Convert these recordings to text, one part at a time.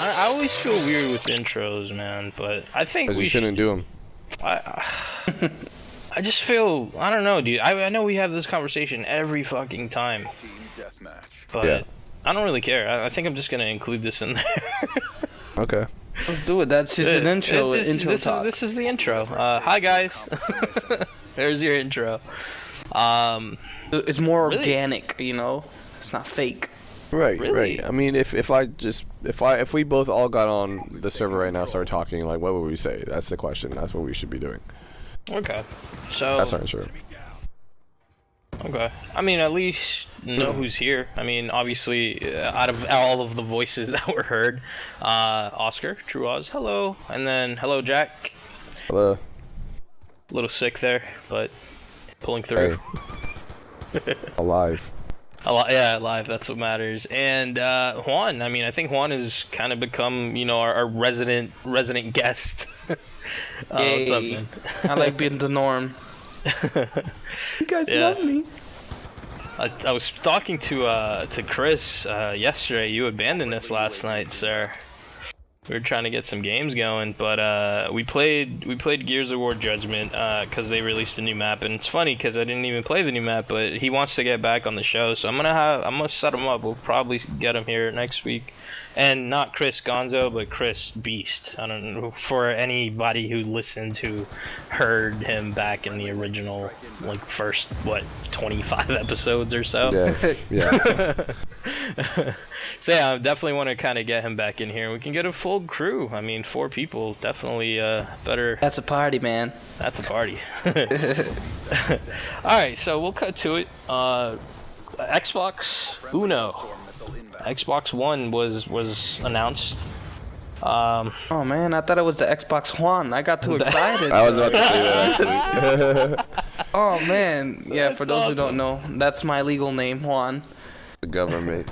I always feel weird with intros, man, but I think we shouldn't do them. I just feel, I don't know, dude. I know we have this conversation every fucking time, but yeah. I don't really care. I think I'm just gonna include this in there. Okay. Let's do it. That's just an intro. This is the intro. Hi guys. There's your intro. It's more organic, you know. It's not fake. Right, right. I mean, if we both all got on the server right now, and started talking, like, what would we say? That's the question. That's what we should be doing. Okay. So. That's our intro. Okay. I mean, at least know who's here. I mean, obviously, out of all of the voices that were heard, Oscar, DRULcast, hello, and then hello, Jack. Hello. A little sick there, but pulling through. Hey. Alive. Yeah, alive. That's what matters. And Juan. I mean, I think Juan has kind of become, you know, our resident guest. What's up, man? I like being the norm. You guys love me. I was talking to Chris yesterday. You abandoned us last night, sir. We were trying to get some games going, but we played Gears of War Judgment because they released a new map, and it's funny because I didn't even play the new map, but he wants to get back on the show, so I'm gonna set him up. We'll probably get him here next week, and not Chris Gonzo, but Chris Beast. I don't know, for anybody who listened who heard him back in the original, like, first 25 episodes or so. Yeah. So yeah, I definitely want to kind of get him back in here. We can get a full crew. I mean, 4 people, definitely better. That's a party, man. That's a party. Alright, so we'll cut to it. Xbox Uno. Xbox One was announced. Oh man, I thought it was the Xbox One. I got too excited. I was about to say that. Oh man, yeah. For those who don't know, that's my legal name, Juan. The government.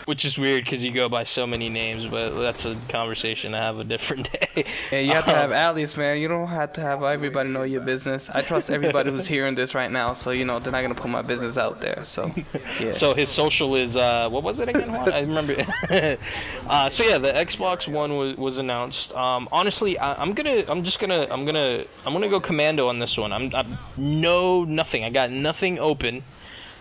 Which is weird because you go by so many names, but that's a conversation to have a different day. Yeah, you have to have alias, man. You don't have to have everybody know your business. I trust everybody who's hearing this right now, so you know they're not gonna put my business out there. So, yeah. So his social is what was it again, Juan? I remember. So yeah, the Xbox One was announced. Honestly, I'm gonna go commando on this one. I'm nothing. I got nothing open.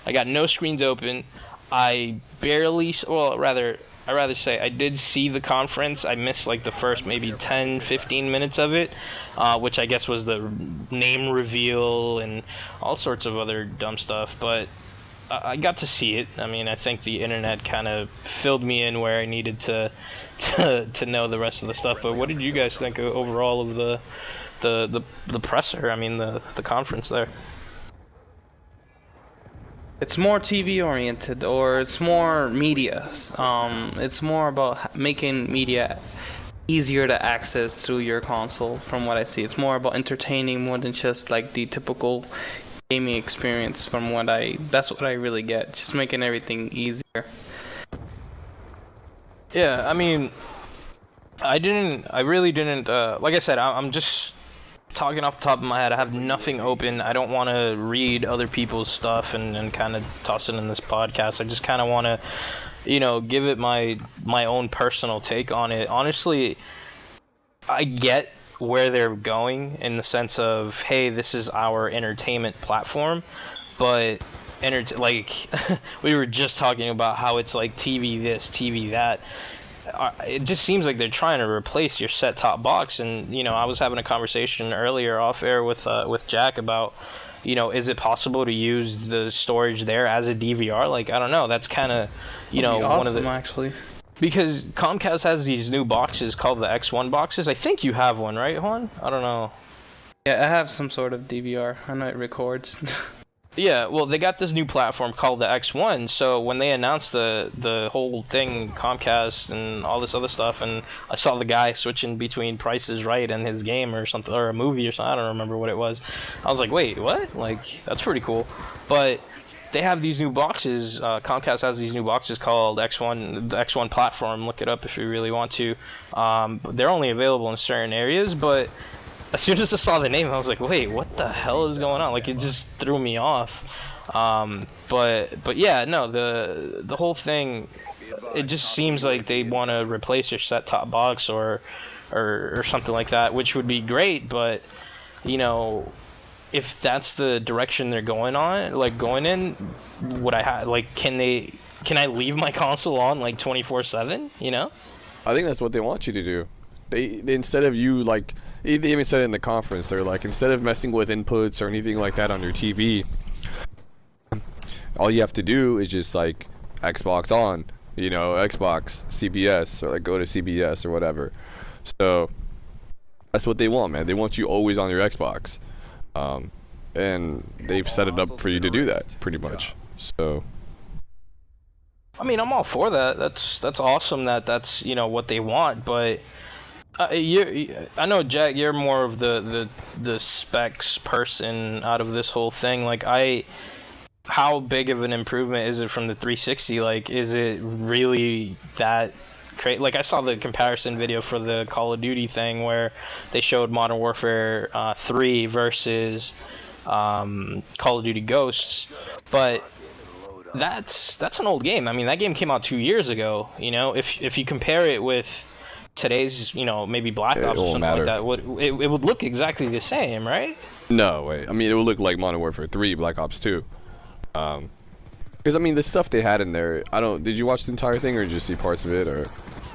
I got no screens open. I rather say I did see the conference. I missed like the first maybe 10-15 minutes of it, which I guess was the name reveal and all sorts of other dumb stuff, but I got to see it. I mean, I think the internet kind of filled me in where I needed to know the rest of the stuff. But what did you guys think overall of the presser? I mean, the conference there. It's more TV oriented, or it's more media. It's more about making media easier to access through your console. From what I see, it's more about entertaining more than just like the typical gaming experience. That's what I really get. Just making everything easier. Yeah, I mean, I really didn't. Like I said, I'm just talking off the top of my head. I have nothing open. I don't want to read other people's stuff and kind of toss it in this podcast. I just kind of want to, you know, give it my own personal take on it. Honestly, I get where they're going in the sense of, hey, this is our entertainment platform, but like we were just talking about how it's like TV this, TV that. It just seems like they're trying to replace your set-top box, and you know, I was having a conversation earlier off air with Jack about, you know, is it possible to use the storage there as a DVR? Like, I don't know. That's kind of, you know, awesome, one of the actually. Because Comcast has these new boxes called the X1 boxes. I think you have one, right, Juan? I don't know. Yeah, I have some sort of DVR. I know it records. Yeah, well, they got this new platform called the X1, so when they announced the whole thing, Comcast and all this other stuff, and I saw the guy switching between Price is Right and his game or something, or a movie or something, I don't remember what it was. I was like, wait, what? Like, that's pretty cool. But they have these new boxes, Comcast has these new boxes called X1, the X1 platform, look it up if you really want to. They're only available in certain areas, but as soon as I saw the name, I was like, wait, what the hell is going on? Like, it just threw me off. But yeah, no, the whole thing, it just seems like they want to replace your set-top box or something like that, which would be great. But you know, if that's the direction they're going in, would I have can I leave my console on like 24/7? You know? I think that's what they want you to do. They instead of you they even said it in the conference, they're like, instead of messing with inputs or anything like that on your TV, all you have to do is just like Xbox on, you know, Xbox CBS, or like go to CBS or whatever. So that's what they want, man. They want you always on your Xbox, and they've set it up for you to do that pretty much. So I mean, I'm all for that. That's awesome that's you know what they want, but I know, Jack, you're more of the specs person out of this whole thing. Like, how big of an improvement is it from the 360? Like, is it really that great? Like, I saw the comparison video for the Call of Duty thing where they showed Modern Warfare 3 versus Call of Duty Ghosts, but that's an old game. I mean, that game came out 2 years ago. You know, if you compare it with today's, you know, maybe Black Ops or something like that, it would look exactly the same, right? No way. I mean, it would look like Modern Warfare 3, Black Ops 2. Because I mean, the stuff they had in there, did you watch the entire thing or did you see parts of it, or?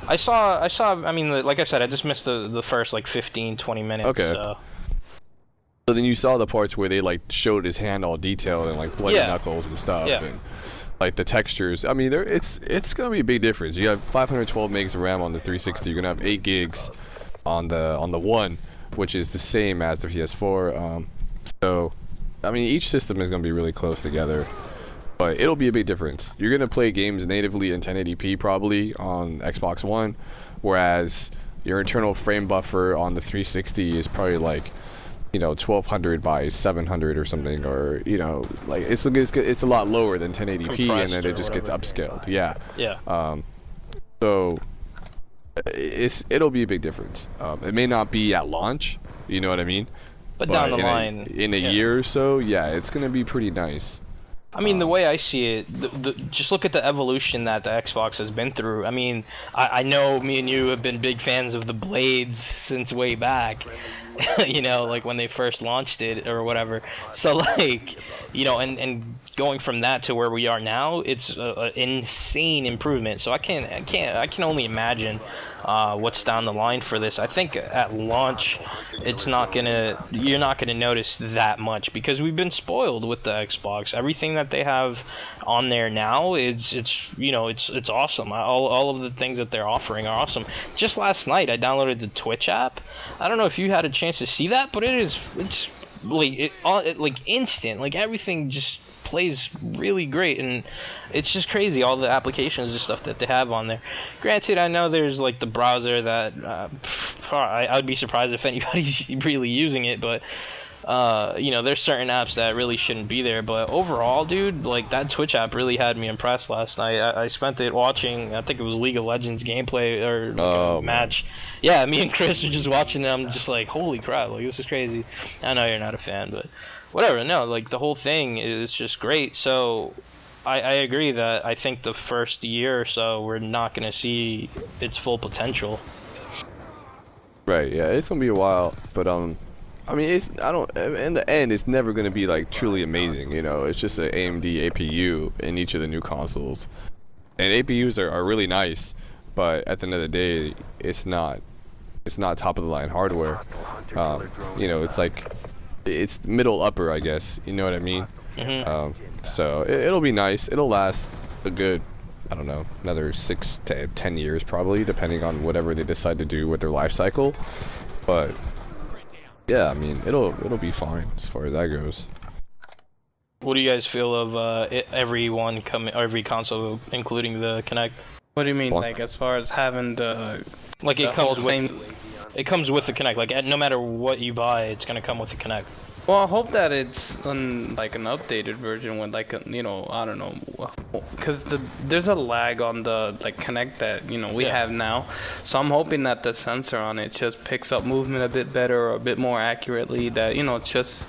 I saw, I mean, like I said, I just missed the first like 15-20 minutes. Okay. So then you saw the parts where they like showed his hand all detailed and like bloody knuckles and stuff, and like the textures. I mean, it's gonna be a big difference. You have 512 megs of RAM on the 360. You're gonna have 8 gigs on the One, which is the same as the PS4. So, I mean, each system is gonna be really close together, but it'll be a big difference. You're gonna play games natively in 1080p probably on Xbox One, whereas your internal frame buffer on the 360 is probably like, you know, 1200 by 700 or something, or you know, like it's a lot lower than 1080p, and then it just gets upscaled. Yeah. So it'll be a big difference. It may not be at launch, you know what I mean? But down the line, in a year or so, yeah, it's gonna be pretty nice. I mean, the way I see it, just look at the evolution that the Xbox has been through. I mean, I know me and you have been big fans of the Blades since way back, you know, like when they first launched it or whatever. So like, you know, and going from that to where we are now, it's an insane improvement. So I can only imagine what's down the line for this. I think at launch, you're not gonna notice that much because we've been spoiled with the Xbox. Everything that they have on there now, it's awesome. All of the things that they're offering are awesome. Just last night, I downloaded the Twitch app. I don't know if you had a chance to see that, but it's like instant. Like everything just plays really great, and it's just crazy all the applications and stuff that they have on there. Granted, I know there's like the browser that I would be surprised if anybody's really using it, but you know, there's certain apps that really shouldn't be there. But overall, dude, like that Twitch app really had me impressed last night. I spent it watching, I think it was League of Legends gameplay or like a match. Yeah, me and Chris were just watching them, just like, holy crap, like this is crazy. I know you're not a fan, but whatever. No, like the whole thing is just great. So I agree that I think the first year or so we're not gonna see its full potential. Right. Yeah, it's gonna be a while, but I mean, in the end, it's never gonna be like truly amazing. You know, it's just an AMD APU in each of the new consoles, and APUs are really nice, but at the end of the day, it's not top of the line hardware. You know, it's like, it's middle upper, I guess. You know what I mean? So it'll be nice. It'll last a good, I don't know, another 6 to 10 years probably, depending on whatever they decide to do with their life cycle. But yeah, I mean, it'll be fine as far as that goes. What do you guys feel of every console, including the Kinect? What do you mean, like as far as having the like it comes with the Kinect? Like no matter what you buy, it's gonna come with the Kinect. Well, I hope that it's like an updated version with like a, you know, I don't know, because there's a lag on the like Kinect that, you know, we have now. So I'm hoping that the sensor on it just picks up movement a bit better or a bit more accurately. That, you know, it's just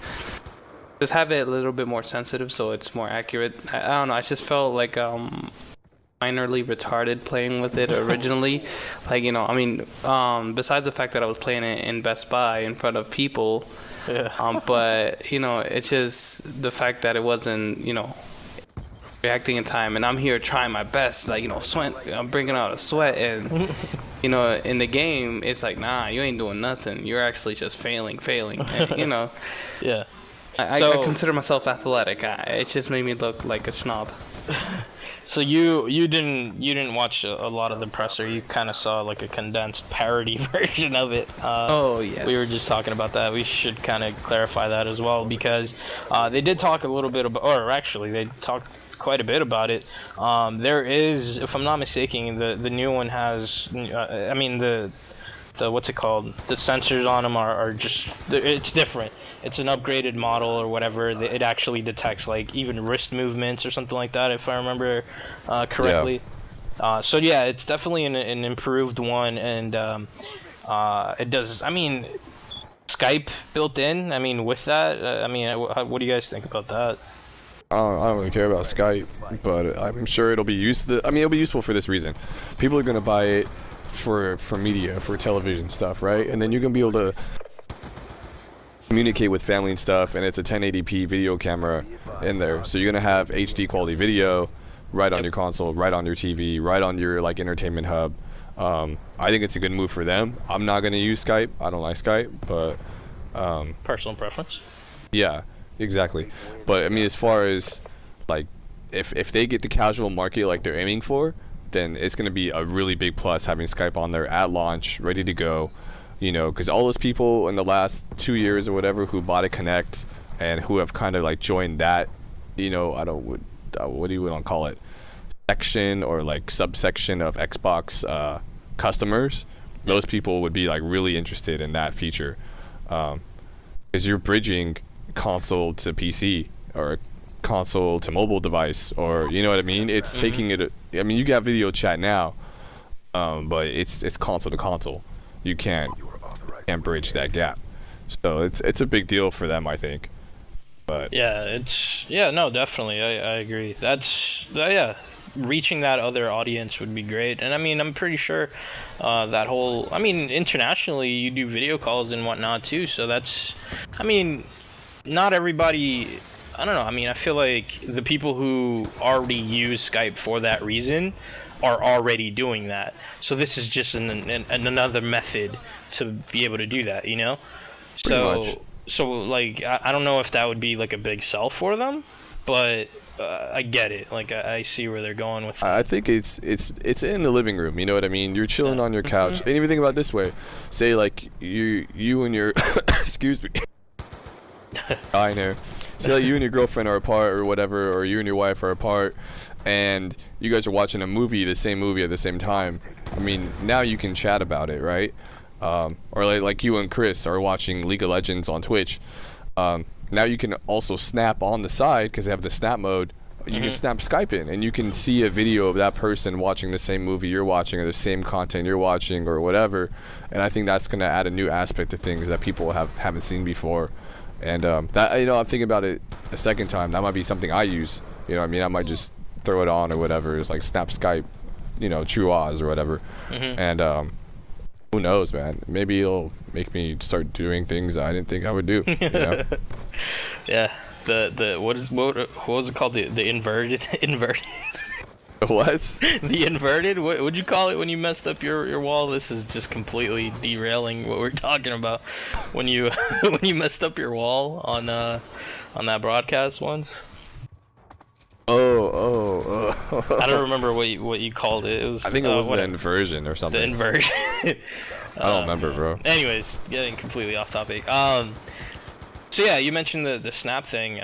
just have it a little bit more sensitive so it's more accurate. I don't know. I just felt like minorly retarded playing with it originally. Like, you know, I mean, besides the fact that I was playing it in Best Buy in front of people, but, you know, it's just the fact that it wasn't, you know, reacting in time, and I'm here trying my best, like, you know, sweat, I'm bringing out a sweat, and, you know, in the game, it's like, nah, you ain't doing nothing. You're actually just failing, and, you know. Yeah. I consider myself athletic. It just made me look like a snob. So you didn't watch a lot of the presser. You kind of saw like a condensed parody version of it. Oh yes. We were just talking about that. We should kind of clarify that as well, because they did talk a little bit about, or actually they talked quite a bit about it. There is, if I'm not mistaken, the new one has. I mean the what's it called? The sensors on them are just, it's different. It's an upgraded model or whatever. It actually detects like even wrist movements or something like that, if I remember correctly. Yeah. So yeah, it's definitely an improved one, and it does. I mean, Skype built in. I mean, with that, I mean, what do you guys think about that? I don't really care about Skype, but I'm sure it'll be useful. I mean, it'll be useful for this reason: people are gonna buy it for media, for television stuff, right? And then you're gonna be able to communicate with family and stuff, and it's a 1080p video camera in there, so you're gonna have HD quality video right on your console, right on your TV, right on your like entertainment hub. I think it's a good move for them. I'm not gonna use Skype. I don't like Skype, but personal preference. Yeah, exactly. But I mean, as far as like if they get the casual market like they're aiming for, then it's gonna be a really big plus having Skype on there at launch, ready to go. You know, because all those people in the last 2 years or whatever who bought a Connect and who have kind of like joined that, you know, what do you want to call it, section or like subsection of Xbox customers, those people would be like really interested in that feature, because you're bridging console to PC or console to mobile device, or you know what I mean. It's taking it. I mean, you got video chat now, but it's console to console. You can't bridge that gap, so it's a big deal for them, I think. But yeah, no, definitely, I agree. Yeah, reaching that other audience would be great. And I mean, I'm pretty sure that whole, I mean, internationally you do video calls and whatnot too, so that's, I mean, not everybody, I don't know, I mean, I feel like the people who already use Skype for that reason are already doing that, so this is just another method to be able to do that, you know. So like I don't know if that would be like a big sell for them, but I get it. Like I see where they're going with that. I think it's in the living room, you know what I mean. You're chilling on your couch, and even think about it this way: say like you and your excuse me, I know. Say like you and your girlfriend are apart or whatever, or you and your wife are apart, and you guys are watching a movie, the same movie at the same time. I mean, now you can chat about it, right? Or like you and Chris are watching League of Legends on Twitch. Now you can also snap on the side, because they have the snap mode. You can snap Skype in, and you can see a video of that person watching the same movie you're watching, or the same content you're watching, or whatever. And I think that's going to add a new aspect to things that people haven't seen before. And that, you know, I'm thinking about it a second time. That might be something I use. You know what I mean? I might just throw it on or whatever. It's like snap Skype, you know, True Oz or whatever. And who knows, man? Maybe it'll make me start doing things I didn't think I would do. You know? Yeah. The what was it called? The inverted. What? The inverted? What would you call it when you messed up your wall? This is just completely derailing what we're talking about. When you when you messed up your wall on that broadcast once. Oh. I don't remember what you called it. It was, I think it was the inversion or something. The inversion. I don't remember, bro. Anyways, getting completely off topic. So yeah, you mentioned the snap thing,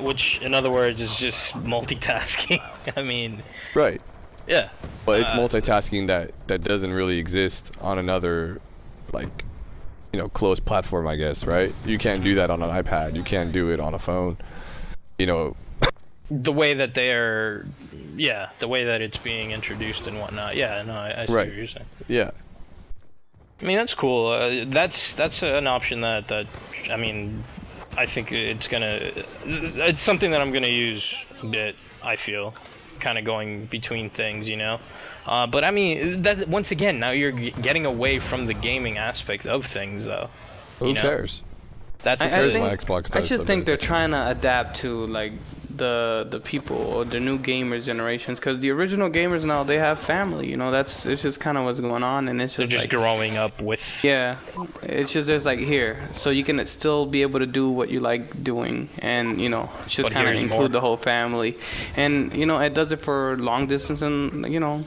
which in other words is just multitasking. I mean. Right. Yeah. But it's multitasking that doesn't really exist on another, like, you know, closed platform, I guess, right? You can't do that on an iPad. You can't do it on a phone. You know. The way that the way that it's being introduced and whatnot. Yeah, no, I see what you're saying. Yeah. I mean, that's cool. That's an option that I mean, I think it's something that I'm gonna use a bit. I feel, kind of going between things, you know. But I mean, that once again, now you're getting away from the gaming aspect of things, though. Who cares? That's I think, my Xbox. I just think they're trying to adapt to like the people or the new gamers generations, because the original gamers now, they have family, you know. It's just kind of what's going on, and it's just they're just like, growing up with, yeah, it's just there's like here, so you can still be able to do what you like doing, and you know, just kind of include the whole family. And you know, it does it for long distance and, you know,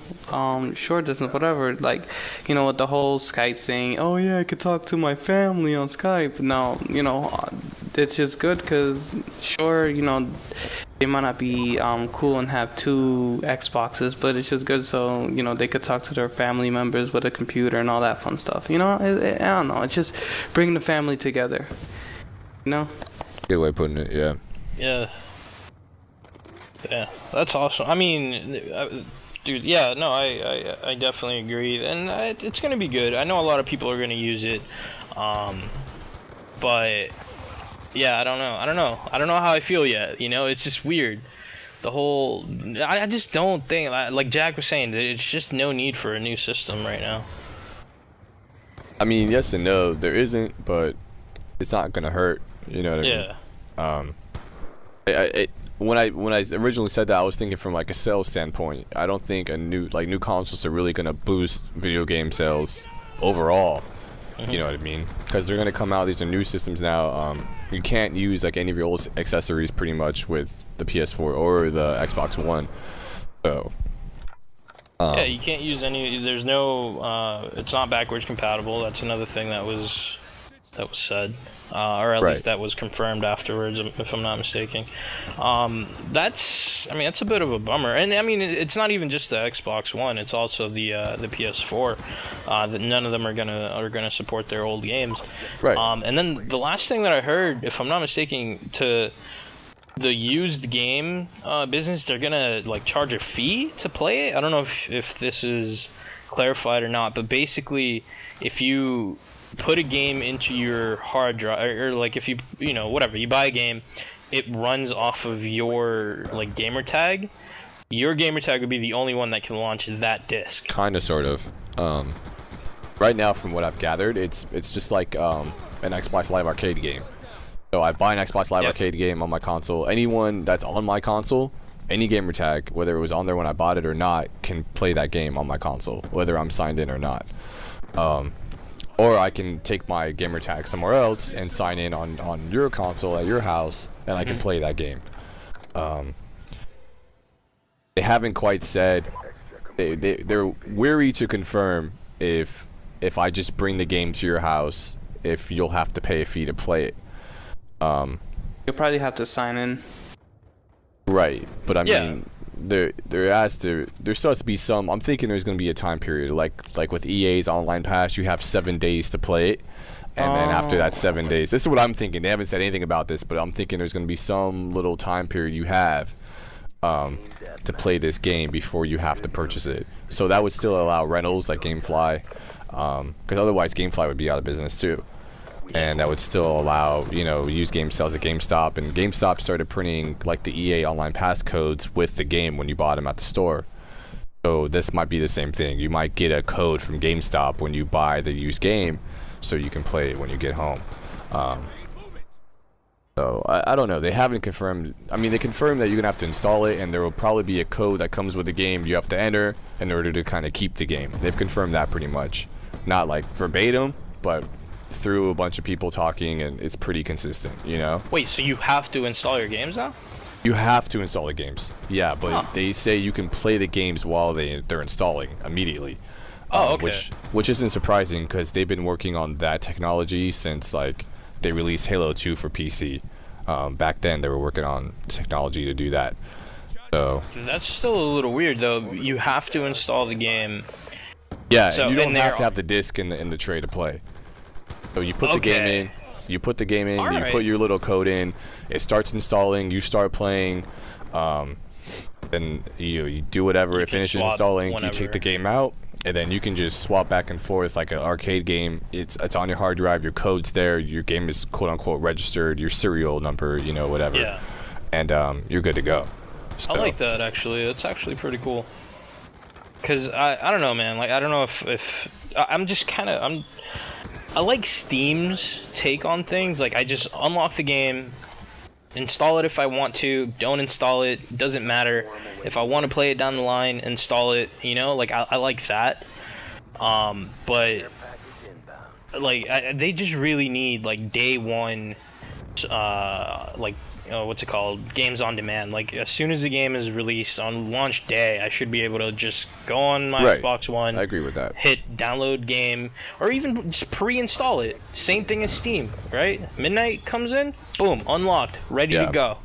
short distance, whatever, like, you know, with the whole Skype thing. Oh yeah, I could talk to my family on Skype now, you know. It's just good because, sure, you know, they might not be cool and have 2 Xboxes, but it's just good so, you know, they could talk to their family members with a computer and all that fun stuff. You know, I don't know. It's just bringing the family together. You know? Good way of putting it, yeah. Yeah. Yeah, that's awesome. I mean, dude, yeah, no, I definitely agree. And it's going to be good. I know a lot of people are going to use it. But... yeah, I don't know how I feel yet, you know. It's just weird, the whole, I just don't think, like Jack was saying, it's just no need for a new system right now. I mean, yes and no, there isn't, but it's not gonna hurt, you know what I mean? When I originally said that, I was thinking from like a sales standpoint. I don't think new consoles are really gonna boost video game sales overall. You know what I mean? Because they're gonna come out. These are new systems now. You can't use like any of your old accessories pretty much with the PS4 or the Xbox One. So. Yeah, you can't use any. There's no. It's not backwards compatible. That's another thing that was said, or at least that was confirmed afterwards, if I'm not mistaken. That's a bit of a bummer. And I mean, it's not even just the Xbox One. It's also the PS4. That none of them are gonna support their old games. Right. And then the last thing that I heard, if I'm not mistaken, to the used game business, they're gonna like charge a fee to play it. I don't know if this is clarified or not, but basically, if you put a game into your hard drive, or like if you know, whatever, you buy a game, it runs off of your like gamer tag. Your gamer tag would be the only one that can launch that disc. Kinda, sort of. Right now, from what I've gathered, it's just like an Xbox Live Arcade game. So I buy an Xbox Live Arcade game on my console. Anyone that's on my console, any gamer tag, whether it was on there when I bought it or not, can play that game on my console, whether I'm signed in or not. Or I can take my gamer tag somewhere else and sign in on your console at your house, and I can play that game. They haven't quite said. They're weary to confirm if I just bring the game to your house, if you'll have to pay a fee to play it. You'll probably have to sign in. Right, but I mean, there still has to be some. I'm thinking there's going to be a time period, like with EA's Online Pass, you have 7 days to play it, and then after that 7 days, this is what I'm thinking. They haven't said anything about this, but I'm thinking there's going to be some little time period you have to play this game before you have to purchase it. So that would still allow rentals like GameFly, because otherwise GameFly would be out of business too. And that would still allow, you know, used game sales at GameStop. And GameStop started printing like the EA Online Pass codes with the game when you bought them at the store. So this might be the same thing. You might get a code from GameStop when you buy the used game, so you can play it when you get home. So I don't know. They haven't confirmed. I mean, they confirmed that you're gonna have to install it, and there will probably be a code that comes with the game you have to enter in order to kind of keep the game. They've confirmed that pretty much, not like verbatim, but through a bunch of people talking, and it's pretty consistent, you know. Wait, so you have to install your games now? You have to install the games, yeah, but they say you can play the games while they're installing immediately. Okay. Which isn't surprising, because they've been working on that technology since like they released Halo 2 for PC. Back then they were working on technology to do that. So that's still a little weird though. You have to install the game. Yeah, so, and you don't have to have the disc in the tray to play. So you put the game in, you put your little code in, it starts installing, you start playing, then you do whatever, it finishes installing, you take the game out, and then you can just swap back and forth like an arcade game. It's on your hard drive. Your code's there. Your game is quote unquote registered. Your serial number, you know, whatever. Yeah. And you're good to go. So. I like that actually. That's actually pretty cool. Cause I don't know, man. Like I don't know if I'm just kind of I like Steam's take on things. Like I just unlock the game, install it if I want to, don't install it, doesn't matter. If I want to play it down the line, install it, you know, like I like that. But like they just really need like day one, like what's it called, games on demand. Like as soon as the game is released on launch day, I should be able to just go on my Xbox One. I agree with that. Hit download game, or even just pre-install it. Same thing as Steam, right? Midnight comes in, boom, unlocked, ready to go.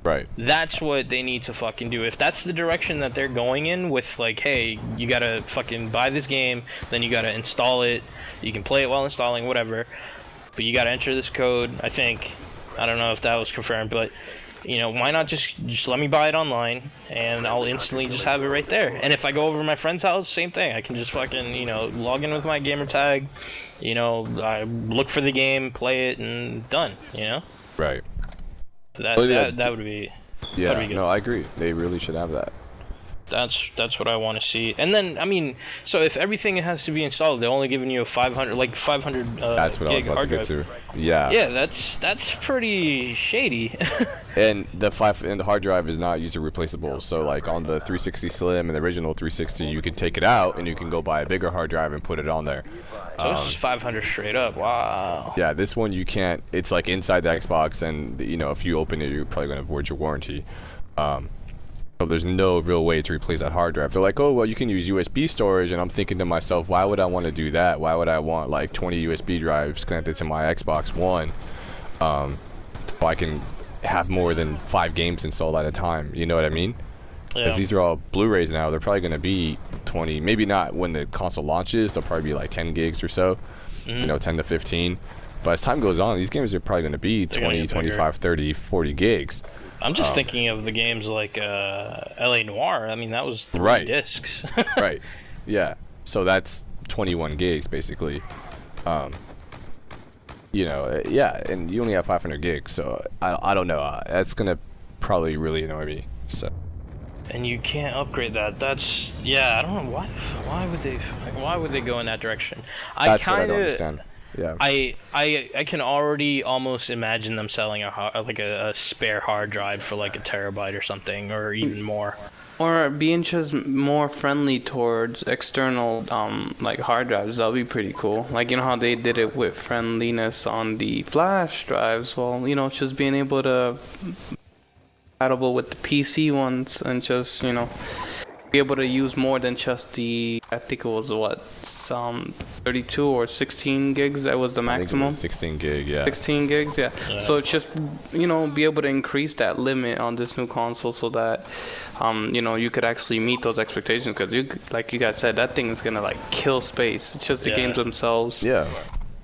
Right. That's what they need to fucking do. If that's the direction that they're going in with, like, hey, you gotta fucking buy this game, then you gotta install it, you can play it while installing, whatever, but you gotta enter this code, I think. I don't know if that was confirmed, but, you know, why not just let me buy it online, and I'll instantly just have it right there. And if I go over to my friend's house, same thing. I can just fucking, you know, log in with my gamer tag, you know, I look for the game, play it, and done, you know? Right. That would be yeah, that'd be good. No, I agree. They really should have that. That's what I want to see. And then I mean, so if everything has to be installed, they're only giving you a 500 that's what I was about to get to. Yeah. Yeah, that's pretty shady. And the hard drive is not user replaceable. So like on the 360 Slim and the original 360, you can take it out and you can go buy a bigger hard drive and put it on there. So it's just 500 straight up. Wow. Yeah, this one you can't. It's like inside the Xbox, and you know if you open it, you're probably gonna void your warranty. So there's no real way to replace that hard drive. They're like, oh well, you can use USB storage, and I'm thinking to myself, why would I want to do that? Why would I want like 20 USB drives connected to my Xbox One, so I can have more than 5 games installed at a time? You know what I mean? Because these are all Blu-rays now. They're probably gonna be 20, maybe not when the console launches. They'll probably be like 10 gigs or so, you know, 10 to 15. But as time goes on, these games are probably gonna be 20, 25, 30, 40 gigs. I'm just thinking of the games like LA Noire. I mean, that was 3 discs. Right. Yeah. So that's 21 gigs basically. You know, yeah, and you only have 500 gigs, so I don't know. That's gonna probably really annoy me. So. And you can't upgrade that. That's I don't know why would they go in that direction? That's what I don't understand. Yeah. I can already almost imagine them selling a spare hard drive for like 1 terabyte or something, or even more. Or being just more friendly towards external like hard drives. That'll be pretty cool. Like, you know how they did it with friendliness on the flash drives. Well, you know, just being able to compatible with the PC ones and just, you know, be able to use more than just the, I think it was what, some 32 or 16 gigs. That was the maximum. I think it was 16 gig, yeah. 16 gigs, yeah. So just, you know, be able to increase that limit on this new console so that, you know, you could actually meet those expectations. Because you, like you guys said, that thing is gonna like kill space. It's just the games themselves. Yeah.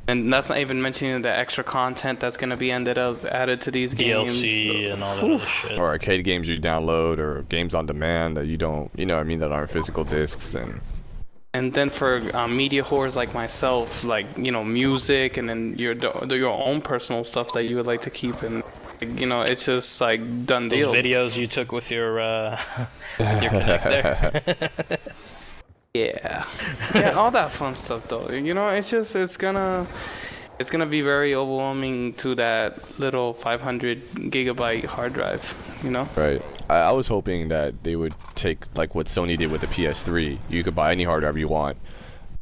And that's not even mentioning the extra content that's going to be added to these games. DLC and all that other shit. Or arcade games you download, or games on demand that you don't, you know what I mean, that aren't physical discs. And then for media whores like myself, like, you know, music, and then your own personal stuff that you would like to keep, and, you know, it's just like done deal. Those videos you took with your Kinect there. Yeah, all that fun stuff though. You know, it's gonna be very overwhelming to that little 500 gigabyte hard drive. You know. Right. I was hoping that they would take like what Sony did with the PS3. You could buy any hard drive you want,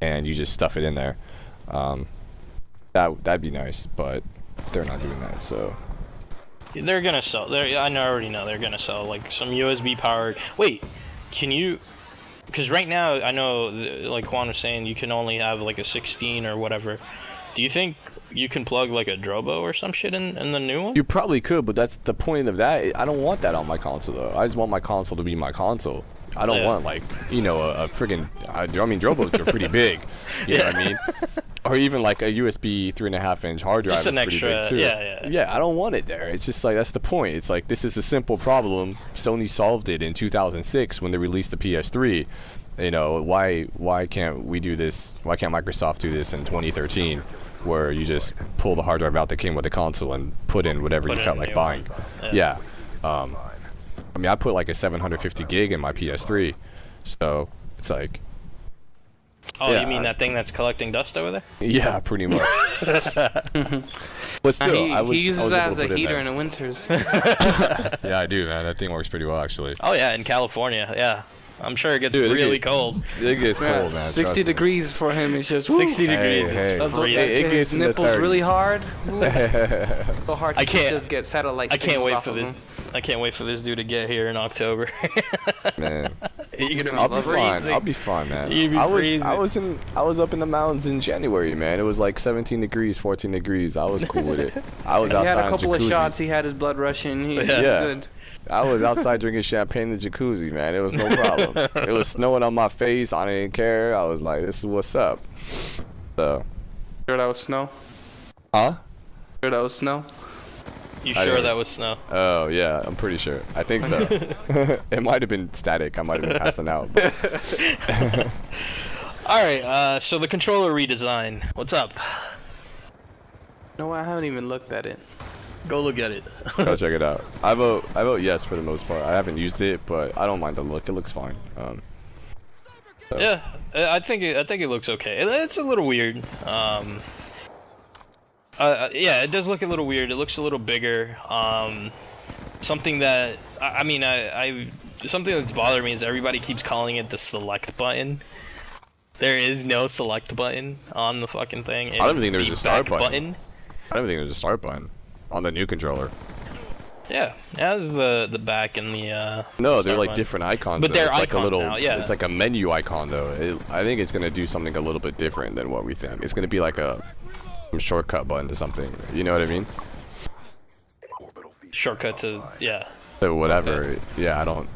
and you just stuff it in there. That'd be nice, but they're not doing that. So. They're gonna sell. I already know they're gonna sell like some USB powered. Wait, can you? Because right now, I know, like Juan was saying, you can only have like a 16 or whatever. Do you think you can plug like a Drobo or some shit in the new one? You probably could, but that's the point of that. I don't want that on my console, though. I just want my console to be my console. I don't want, like, you know, a friggin'... I mean, Drobos are pretty big. You know what I mean? Or even, like, a USB 3.5-inch hard drive is pretty big, too. Yeah, I don't want it there. It's just, like, that's the point. It's like, this is a simple problem. Sony solved it in 2006 when they released the PS3. you know, why can't we do this? Why can't Microsoft do this in 2013, where you just pull the hard drive out that came with the console and put in whatever you felt like buying? Yeah. I mean, I put like a 750 gig in my PS3, so it's like. Oh, you mean that thing that's collecting dust over there? Yeah, pretty much. But still, he uses that as a heater in the winters. Yeah, I do, man. That thing works pretty well, actually. Oh yeah, in California, yeah. I'm sure it gets really cold. It gets cold, man. 60 degrees for him is just 60 degrees. It gets his nipples really hard. So hard. I can't just get satellite. I can't wait for this. I can't wait for this dude to get here in October. Man, I'll be fine. I'll be fine, man. I was up in the mountains in January, man. It was like 17 degrees, 14 degrees. I was cool with it. I was outside. He had a couple of shots. He had his blood rushing. Yeah. Good. I was outside drinking champagne in the jacuzzi, man. It was no problem. It was snowing on my face. I didn't care. I was like, this is what's up. So. Sure that was snow? Huh? Sure that was snow? You sure that was snow? Oh, yeah. I'm pretty sure. I think so. It might have been static. I might have been passing out. Alright, so the controller redesign. What's up? No, I haven't even looked at it. Go look at it. Go check it out. I vote yes for the most part. I haven't used it, but I don't mind the look. It looks fine. So. Yeah, I think it looks okay. It's a little weird. Yeah, it does look a little weird. It looks a little bigger. Something that something that's bothering me is everybody keeps calling it the select button. There is no select button on the fucking thing. I don't think there's a start button. I don't think there's a start button on the new controller. Yeah, it has the back and the. No, they're like different icons. But they're it's like a little. now, yeah. It's like a menu icon though. I think it's gonna do something a little bit different than what we think. It's gonna be like some shortcut button to something. You know what I mean? Shortcut to So whatever. Okay. Yeah, I don't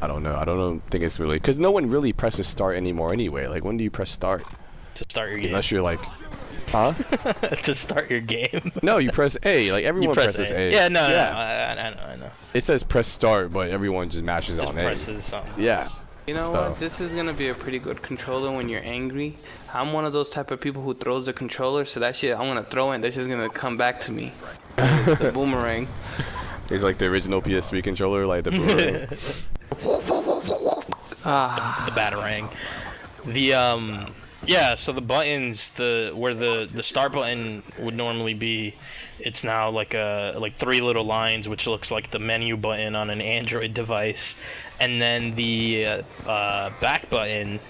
think it's really because no one really presses start anymore anyway. Like when do you press start? To start your game. Unless you're like. Huh? To start your game. No, you press A. Like everyone presses A. Yeah, no, I know. It says press start, but everyone just mashes on A. Presses something. Yeah. You know what? This is gonna be a pretty good controller when you're angry. I'm one of those type of people who throws the controller, so that shit I'm gonna throw it. That's just gonna come back to me. It's a boomerang. It's like the original PS3 controller, like the boomerang. The batarang. Yeah, so the buttons, where the start button would normally be, it's now like three little lines, which looks like the menu button on an Android device, and then the back button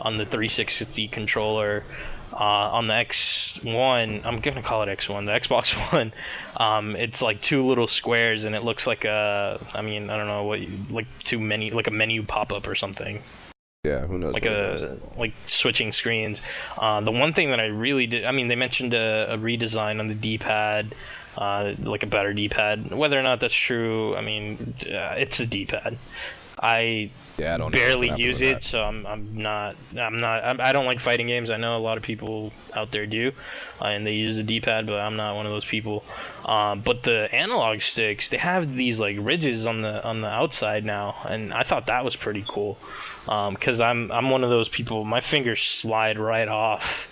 on the 360 controller on the X1. I'm gonna call it X1, the Xbox One. It's like two little squares, and it looks like I don't know like a menu pop-up or something. Yeah, who knows? Like switching screens. The one thing that I really did, they mentioned a redesign on the D-pad, like a better D-pad. Whether or not that's true, it's a D-pad. I don't barely use it, so I don't like fighting games. I know a lot of people out there do, and they use the D-pad, but I'm not one of those people. But the analog sticks, they have these like ridges on the outside now, and I thought that was pretty cool. Because I'm one of those people, my fingers slide right off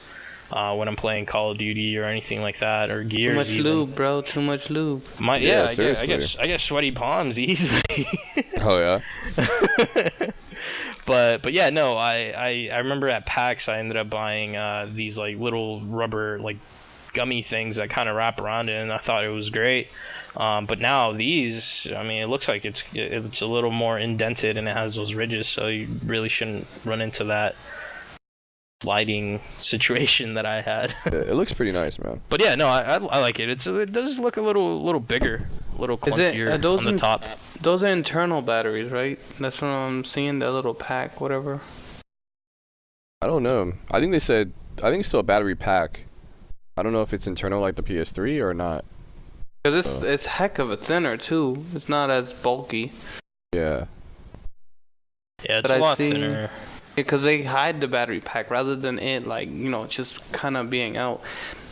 when I'm playing Call of Duty or anything like that, or Gears. Too much lube, bro. Too much lube. I get sweaty palms easily. Oh yeah. But yeah, no, I remember at PAX I ended up buying these like little rubber like gummy things that kind of wrap around it, and I thought it was great. But now these, it looks like it's a little more indented and it has those ridges, so you really shouldn't run into that sliding situation that I had. It looks pretty nice, man. But yeah, no, I like it. It does look a little bigger, a little clunkier on the top. Those are internal batteries, right? That's what I'm seeing, that little pack, whatever. I don't know. I think it's still a battery pack. I don't know if it's internal like the PS3 or not. Because it's heck of a thinner too. It's not as bulky. Yeah. Yeah, it's a lot thinner. Because they hide the battery pack rather than it just kind of being out.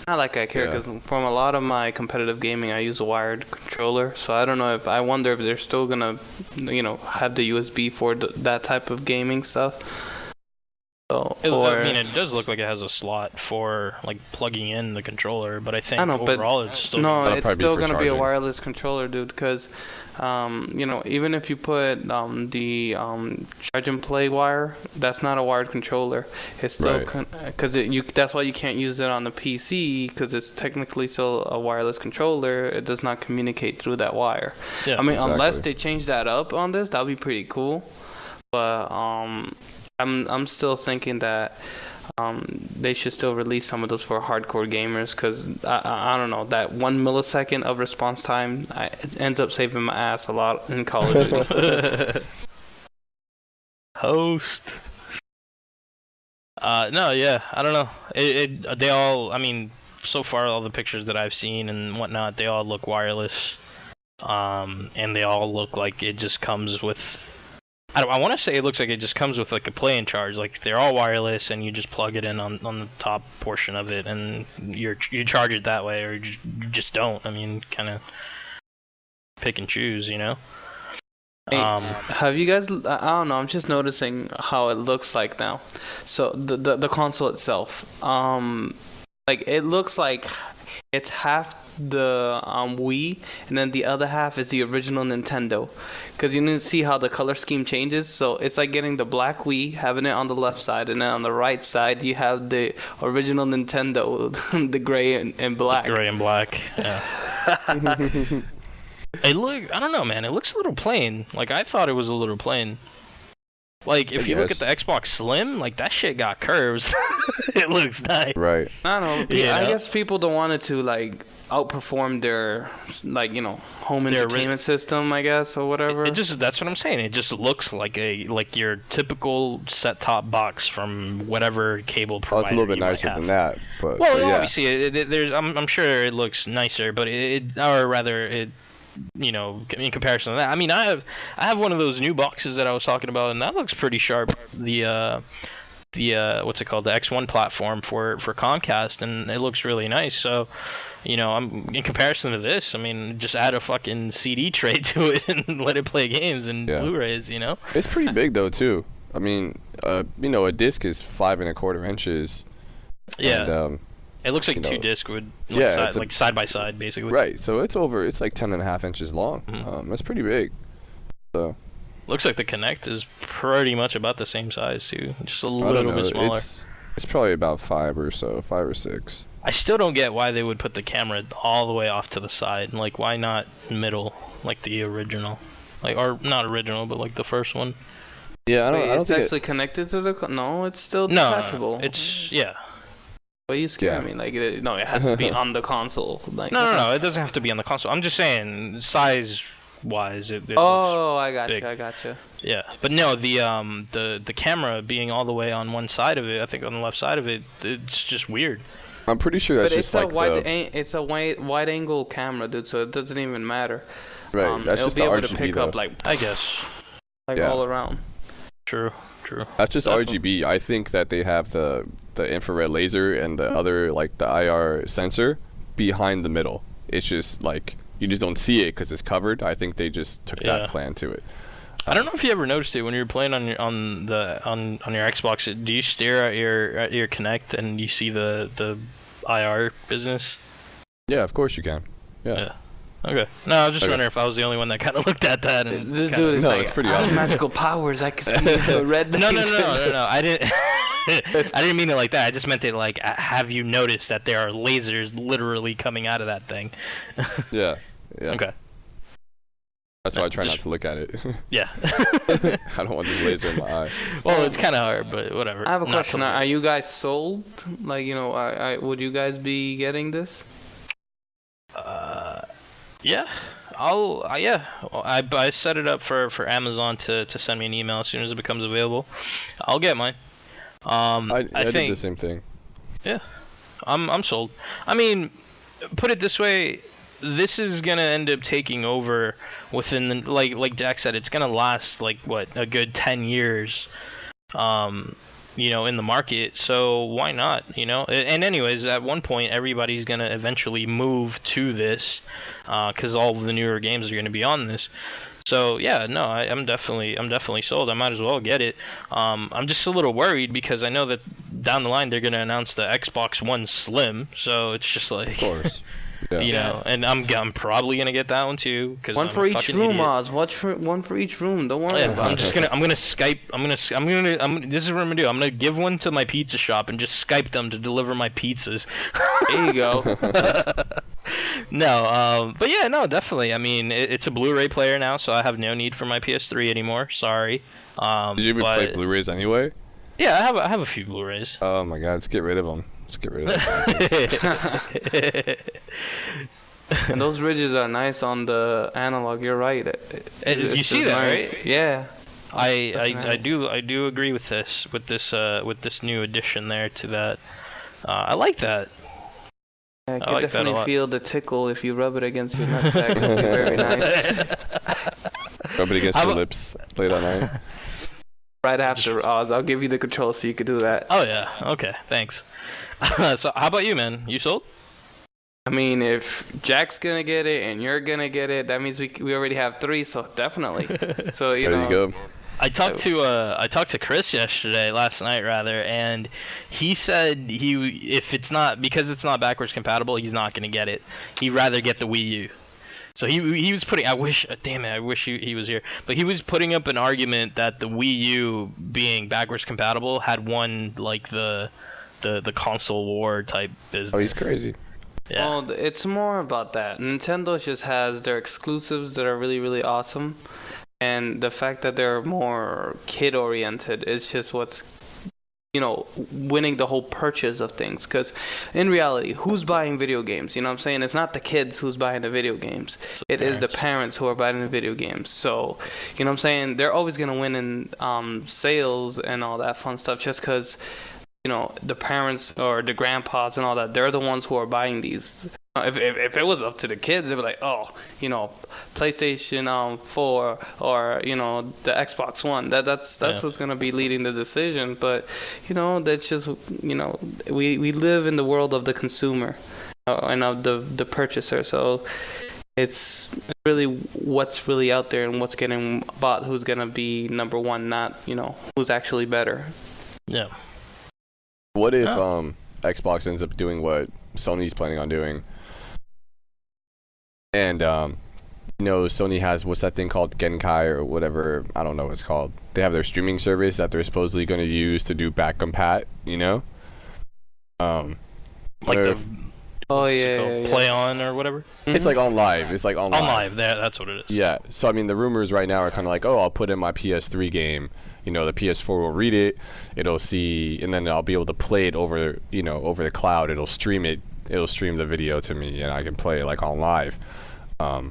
Not like I care, because from a lot of my competitive gaming I use a wired controller, so I wonder if they're still gonna have the USB for that type of gaming stuff. So, I mean, it does look like it has a slot for like plugging in the controller, but I think I know, overall but it's still no, That'll it's probably be still for gonna be a charging. wireless controller, dude. Because, you know, even if you put the charge and play wire, that's not a wired controller. It's still Right. because that's why you can't use it on the PC, because it's technically still a wireless controller. It does not communicate through that wire. Yeah, I mean, unless exactly. they change that up on this, that'd be pretty cool. But I'm still thinking that they should still release some of those for hardcore gamers, because I don't know, that 1 millisecond of response time it ends up saving my ass a lot in Call of Duty. host. No, yeah, I don't know. They all, I mean, so far all the pictures that I've seen and whatnot, they all look wireless. And they all look like it just comes with. I want to say it looks like it just comes with like a play-in charge. Like they're all wireless, and you just plug it in on the top portion of it, and you charge it that way, or you just don't. I mean, kind of pick and choose, you know. Hey, have you guys? I don't know. I'm just noticing how it looks like now. So the console itself, like it looks like it's half the Wii, and then the other half is the original Nintendo. Because you need to see how the color scheme changes. So it's like getting the black Wii, having it on the left side, and then on the right side you have the original Nintendo, the gray and black. Gray and black. Yeah. I don't know, man. It looks a little plain. Like I thought it was a little plain. Like if you look at the Xbox Slim, like that shit got curves. It looks nice. Right. I don't know. You I know? guess people don't want it to like outperform their like home Their entertainment system, I guess, or whatever. It just that's what I'm saying. It just looks like your typical set-top box from whatever cable Oh, provider. it's a little bit you might nicer have. than that, but Well, yeah. obviously, there's. I'm sure it looks nicer, but or rather, in comparison to that, I mean, I have one of those new boxes that I was talking about, and that looks pretty sharp. The what's it called? The X1 platform for Comcast, and it looks really nice. So, I'm in comparison to this. I mean, just add a fucking CD tray to it and let it play games and Yeah. Blu-rays. It's pretty big though too. I mean, a disc is 5¼ inches. Yeah. And, It looks like you know, two discs would yeah, it's like side by side, basically. right. So it's like 10½ inches long. Mhm. That's pretty big. So Looks like the Kinect is pretty much about the same size too, just a I don't little know. bit smaller. It's probably about 5 or 6. I still don't get why they would put the camera all the way off to the side. Like, why not middle, like the original, or not original, but like the first one. Yeah, I Wait, don't it's think actually connected to the. No, it's still No, detachable. it's yeah. Why you scare Yeah. me? Like, no, it has to be on the console. Like, No. It doesn't have to be on the console. I'm just saying, size-wise, it looks, Oh, I got big. you. I got you. yeah. But no, the camera being all the way on one side of it, I think on the left side of it, it's just weird. I'm pretty sure that's But just it's like a wide, the it's a wide angle camera, dude. So it doesn't even matter. right. That's it'll just be the able RGB to pick though. up like I guess. Yeah. all around. True. That's just Definitely. RGB. I think that they have the infrared laser and the other like the IR sensor behind the middle. It's just like you just don't see it because it's covered. I think they just took Yeah. that plan to it. I don't know if you ever noticed it when you're playing on your Xbox. Do you stare at your Kinect and you see the IR business? Yeah, of course you can. Yeah. Yeah. Okay. No, I was just Okay. wondering if I was the only one that kind of looked at that. And This kinda- dude is No, like, it's pretty I have obvious. magical powers. I can see the red. No. lasers." I didn't. I didn't mean it like that. I just meant it like, have you noticed that there are lasers literally coming out of that thing? Yeah. Yeah. Okay. That's why I try Just- not to look at it. Yeah. I don't want this laser in my eye. Well, it's kind of hard, but whatever. I have a Not question. to- Are you guys sold? Like, would you guys be getting this? Yeah. Yeah. I set it up for Amazon to send me an email as soon as it becomes available. I'll get mine. I I did think the same thing. yeah. I'm sold. I mean, put it this way, this is gonna end up taking over within the, like Jack said, it's gonna last like what, a good 10 years. In the market, so why not, And anyways, at one point, everybody's gonna eventually move to this, because all of the newer games are gonna be on this. So yeah, no, I'm definitely sold. I might as well get it. I'm just a little worried because I know that down the line they're gonna announce the Xbox One Slim, so it's just like, Of course. Yeah. you know, and I'm probably gonna get that one too. Cause One I'm for a each fucking room, idiot. Oz. One for each room. Don't worry Yeah, about I'm just it. gonna Skype. This is what I'm gonna do. I'm gonna give one to my pizza shop and just Skype them to deliver my pizzas. There you go. No, but yeah, no, definitely. I mean, it's a Blu-ray player now, so I have no need for my PS3 anymore. Sorry. Did you even play Blu-rays anyway? Yeah, I have a few Blu-rays. Oh my god, let's get rid of them. Let's get rid of them. And those ridges are nice on the analog. You're right. You see that, right? Yeah. I do agree with this new addition there to that. I like that. I I can like that a definitely lot. feel the tickle if you rub it against your nutsack. It'll be very nice. Rub it against your lips late at night. Right after Oz, I'll give you the control so you can do that. Oh yeah. Okay. Thanks. So how about you, man? You sold? I mean, if Jack's gonna get it and you're gonna get it, that means we already have 3. So definitely. So you There know. you go. I talked to Chris last night rather, and he said if it's not backwards compatible, he's not gonna get it. He'd rather get the Wii U. So he was putting. I wish he was here, but he was putting up an argument that the Wii U being backwards compatible had won like the console war type business. Oh, he's crazy. Yeah. Well, it's more about that. Nintendo just has their exclusives that are really, really awesome. And the fact that they're more kid-oriented is just what's, winning the whole purchase of things. Because in reality, who's buying video games? You know what I'm saying? It's not the kids who's buying the video games. It is the parents who are buying the video games. So, you know what I'm saying? They're always going to win in sales and all that fun stuff just because, the parents or the grandpas and all that, they're the ones who are buying these. If it was up to the kids, they'd be like, PlayStation 4 or the Xbox One. That's what's gonna be leading the decision. But that's just we live in the world of the consumer and of the purchaser. So it's really what's really out there and what's getting bought. Who's gonna be number one? Not who's actually better. Yeah. What if Xbox ends up doing what Sony's planning on doing? And Sony has what's that thing called, Genkai or whatever, I don't know what it's called. They have their streaming service that they're supposedly going to use to do back compat, Like Play On or whatever. It's like on live. It's like on live. On live, that's what it is. Yeah. So I mean, the rumors right now are kind of like, oh, I'll put in my PS3 game. The PS4 will read it. It'll see, and then I'll be able to play it over, over the cloud. It'll stream it. It'll stream the video to me, and I can play it like on live. So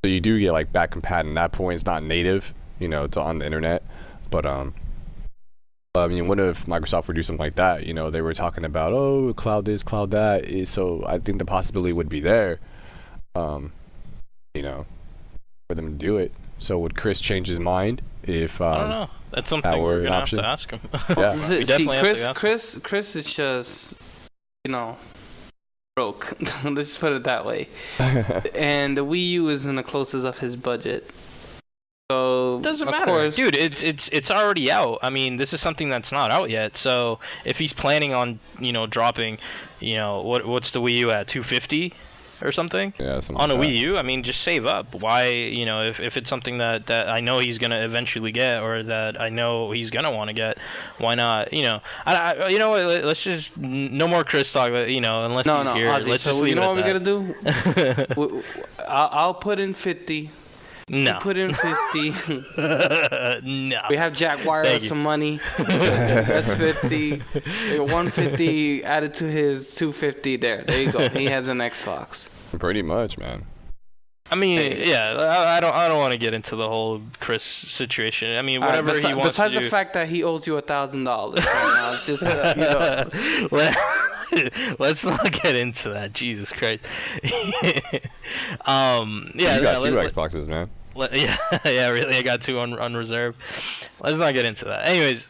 you do get like back compat. And that point, it's not native, it's on the internet. But I mean, what if Microsoft would do something like that? They were talking about, oh, cloud this, cloud that. So I think the possibility would be there, for them to do it. So would Chris change his mind if I don't know. That's something we're gonna have to ask him. Yeah. We definitely have to ask him. Chris is just, broke. Let's just put it that way. And the Wii U is in the closest of his budget. So doesn't of matter, course, dude. It's already out. I mean, this is something that's not out yet. So if he's planning on dropping, what's the Wii U at, 250 or something? Yeah, something on a like Wii U. I mean, just save up. Why, if it's something that I know he's gonna eventually get, or that I know he's gonna want to get, why not? I what? Let's just no more Chris talk. Unless he's here. Ozzy, Let's so just leave what it we're at gonna do? I'll put in 50. No. You put in 50. No. We have Jack wire us some money. That's 50. 150 added to his 250. There you go. He has an Xbox. Pretty much, man. I mean, yeah. I don't want to get into the whole Chris situation. I mean, whatever he wants besides to do. the fact that he owes you $1,000 right now, it's just Let's not get into that. Jesus Christ. You got two Xboxes, man. Yeah, really. I got 2 on reserve. Let's not get into that. Anyways,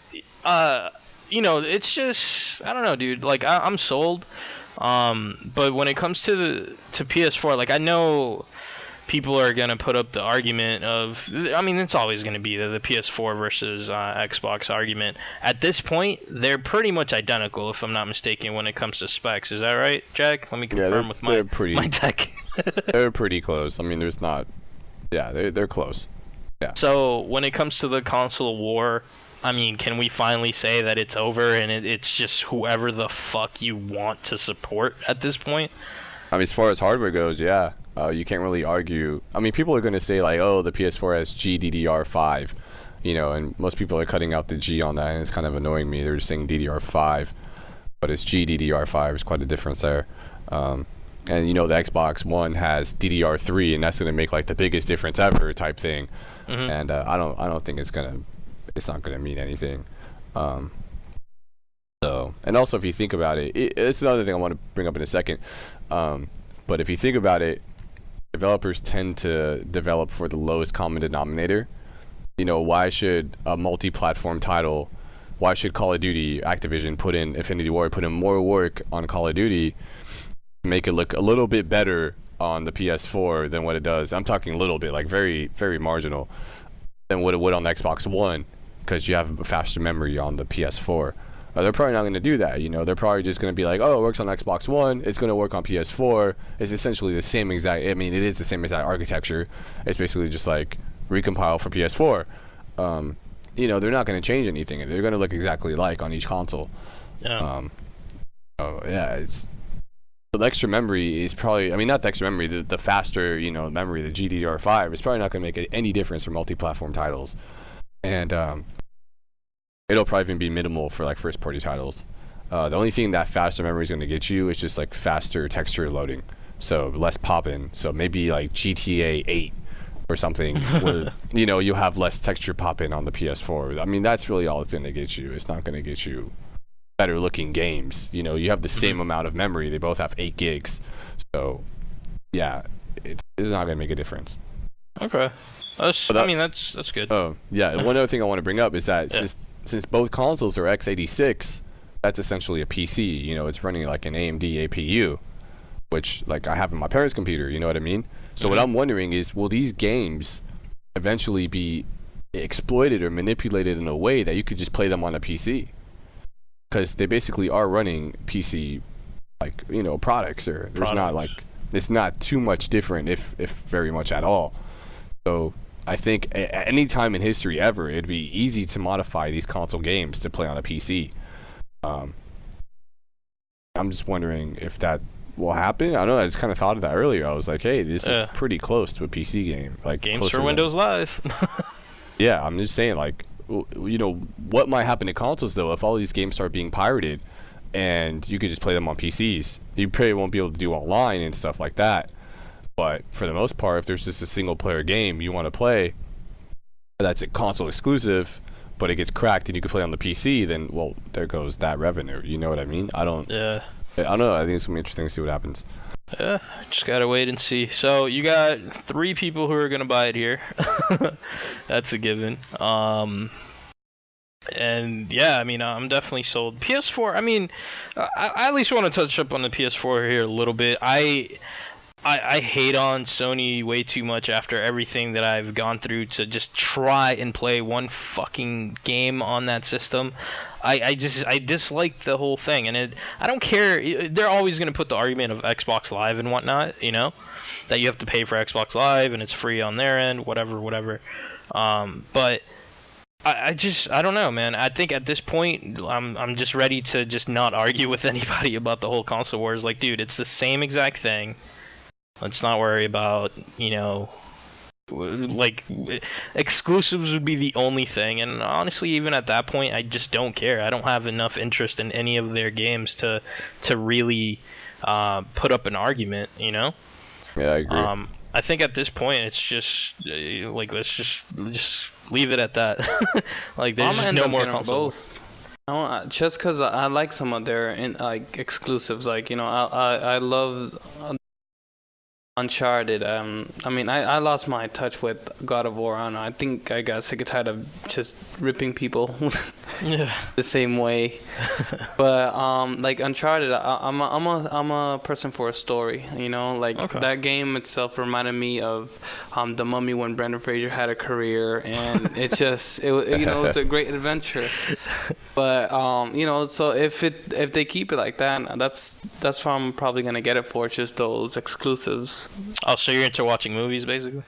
it's just, I don't know, dude. Like, I'm sold. But when it comes to PS4, like, I know people are gonna put up the argument of, I mean, it's always gonna be the PS4 versus Xbox argument. At this point, they're pretty much identical, if I'm not mistaken, when it comes to specs. Is that right, Jack? Let me confirm with my tech. They're pretty close. I mean, there's not. Yeah, they're close. Yeah. So when it comes to the console war, I mean, can we finally say that it's over and it's just whoever the fuck you want to support at this point? I mean, as far as hardware goes, yeah. You can't really argue. I mean, people are going to say, like, oh, the PS4 has GDDR5, you know, and most people are cutting out the G on that, and it's kind of annoying me. They're just saying DDR5, but it's GDDR5. There's quite a difference there. And, you know, the Xbox One has DDR3, and that's going to make, like, the biggest difference ever type thing. Mm-hmm. And I don't think it's not going to mean anything. So, and also, if you think about it, it's another thing I want to bring up in a second. But if you think about it, developers tend to develop for the lowest common denominator. You know, why should a multi-platform title, why should Call of Duty, Activision, Infinity Ward put in more work on Call of Duty, make it look a little bit better on the PS4 than what it does? I'm talking a little bit, like very, very marginal, than what it would on the Xbox One, because you have a faster memory on the PS4. They're probably not going to do that, you know. They're probably just going to be like, oh, it works on Xbox One, it's going to work on PS4. It's essentially the same exact, I mean, it is the same exact architecture. It's basically just like recompile for PS4. You know, they're not going to change anything. They're going to look exactly alike on each console. Yeah. It's the extra memory is probably, I mean, not the extra memory, the faster, you know, memory, the GDDR5 is probably not going to make any difference for multi-platform titles. And it'll probably even be minimal for like first-party titles. The only thing that faster memory is going to get you is just like faster texture loading, so less pop-in. So maybe like GTA 8 or something, where you know you'll have less texture pop-in on the PS4. I mean, that's really all it's going to get you. It's not going to get you better-looking games. You know, you have the same amount of memory. They both have 8 gigs. So yeah, it's not going to make a difference. Okay, I mean that's good. Oh yeah, one other thing I want to bring up is that since both consoles are x86, that's essentially a PC. You know, it's running like an AMD APU, which like I have in my parents' computer. You know what I mean? So what I'm wondering is, will these games eventually be exploited or manipulated in a way that you could just play them on a PC? Because they basically are running PC, like, you know, products. Or there's not like, it's not too much different, if very much at all. So I think at any time in history ever, it'd be easy to modify these console games to play on a PC. I'm just wondering if that will happen. I know I just kind of thought of that earlier. I was like, hey, this is pretty close to a PC game. Like games for Windows Live. Yeah, I'm just saying, like, you know, what might happen to consoles though if all these games start being pirated and you could just play them on PCs? You probably won't be able to do online and stuff like that. But for the most part, if there's just a single-player game you want to play that's a console exclusive, but it gets cracked and you can play on the PC, then, well, there goes that revenue. You know what I mean? I don't know. I think it's going to be interesting to see what happens. Yeah, just got to wait and see. So you got 3 people who are going to buy it here. That's a given. And yeah, I mean, I'm definitely sold. PS4, I mean, I at least want to touch up on the PS4 here a little bit. I hate on Sony way too much after everything that I've gone through to just try and play one fucking game on that system. I dislike the whole thing, and I don't care. They're always going to put the argument of Xbox Live and whatnot, you know, that you have to pay for Xbox Live and it's free on their end, whatever. But I don't know, man. I think at this point I'm just ready to just not argue with anybody about the whole console wars. Like, dude, it's the same exact thing. Let's not worry about, you know, like, exclusives would be the only thing. And honestly, even at that point, I just don't care. I don't have enough interest in any of their games to really put up an argument, you know? Yeah, I agree. I think at this point, it's just, like, let's just leave it at that. Like, there's just no more consoles. Just because I like some of their like exclusives. Like, you know, I love Uncharted. I mean, I lost my touch with God of War. I don't know. I think I got sick and tired of just ripping people Yeah. the same way. But like Uncharted, I'm a person for a story. You know, like Okay. that game itself reminded me of The Mummy when Brendan Fraser had a career, and it was a great adventure. But so if they keep it like that, that's what I'm probably gonna get it for. Just those exclusives. Oh, so you're into watching movies, basically?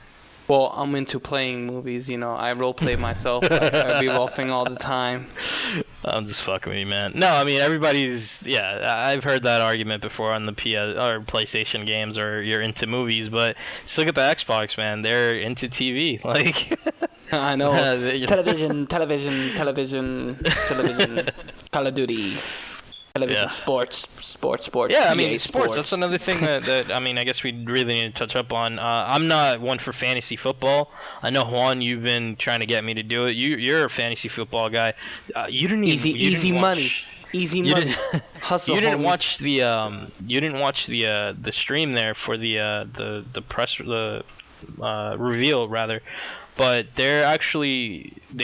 Well, I'm into playing movies. I roleplay myself. I be rolling all the time. I'm just fucking with you, man. No, I mean I've heard that argument before on the PS or PlayStation games, or you're into movies, but just look at the Xbox, man. They're into TV, like. I know. Television, Call of Duty. Television, Yeah. sports. Yeah, I mean, EA sports. That's another thing that I mean, I guess we really need to touch up on. I'm not one for fantasy football. I know, Juan, you've been trying to get me to do it. You're a fantasy football guy. You didn't even easy money. Easy money. Hustle. You didn't homie. watch the the stream there for the press reveal rather, but they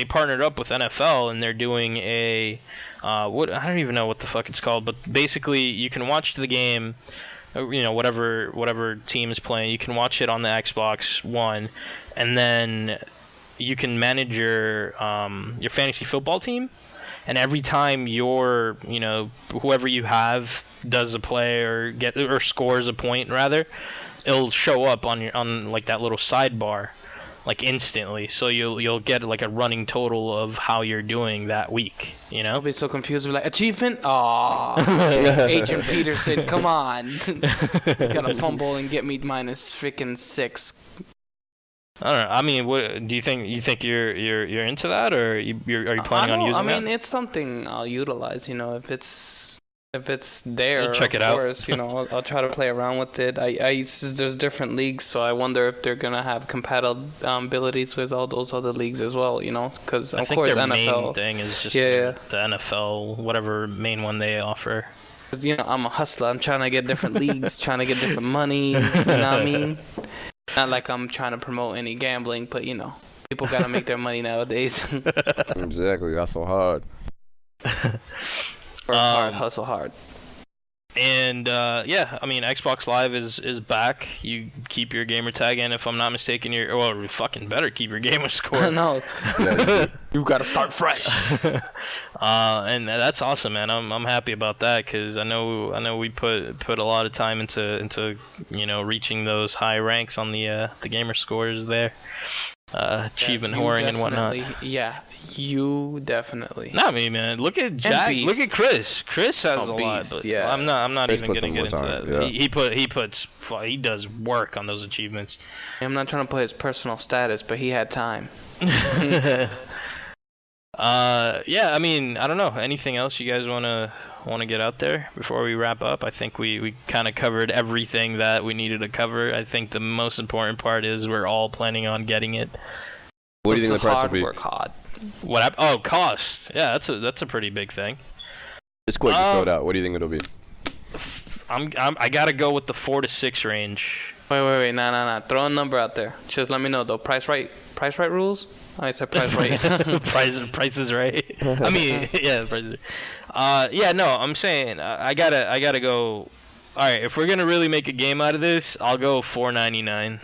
partnered up with NFL, and they're doing a I don't even know what the fuck it's called, but basically you can watch the game, whatever team is playing, you can watch it on the Xbox One, and then you can manage your fantasy football team, and every time whoever you have does a play or scores a point rather, it'll show up on like that little sidebar, like instantly, so you'll get like a running total of how you're doing that week. I'll be so confused. Like, achievement? Aw. Adrian Peterson, come on. Gotta fumble and get me minus freaking 6. I don't know. I mean, what do you think? You think you're into that, or are you planning on using that? I mean, it's something I'll utilize. If it's there, You'll check it of out. course, I'll try to play around with it. There's different leagues, so I wonder if they're gonna have compatibilities with all those other leagues as well. Because I of think course their NFL. main thing is just Yeah. the NFL, whatever main one they offer. Cause, I'm a hustler. I'm trying to get different leagues, trying to get different monies. You know what I mean? Not like I'm trying to promote any gambling, but people gotta make their money nowadays. Exactly. That's so hard. Work hard, hustle hard. And yeah, I mean, Xbox Live is back. You keep your gamer tag, and if I'm not mistaken, you fucking better keep your gamer score. No, you gotta start fresh. And that's awesome, man. I'm happy about that, because I know we put a lot of time into reaching those high ranks on the gamer scores there. Achievement whoring and whatnot. Yeah, you definitely. Not me, man. Look at Jack. Look at Chris. Chris has a lot. But yeah. I'm not Chris even puts gonna in get more into time, that. yeah. He does work on those achievements. I'm not trying to put his personal status, but he had time. Yeah. I mean, I don't know. Anything else you guys wanna get out there before we wrap up? I think we kind of covered everything that we needed to cover. I think the most important part is we're all planning on getting it. What do you think the price will be? Work hard. Cost. Yeah, that's a pretty big thing. Just quick, just throw it out. What do you think it'll be? I gotta go with the 4 to 6 range. Wait. Nah. Throw a number out there. Just let me know though. Price right rules? I said price right. Price is right. I mean, yeah, price is right. Yeah, no, I'm saying I gotta go. All right, if we're gonna really make a game out of this, I'll go $4.99.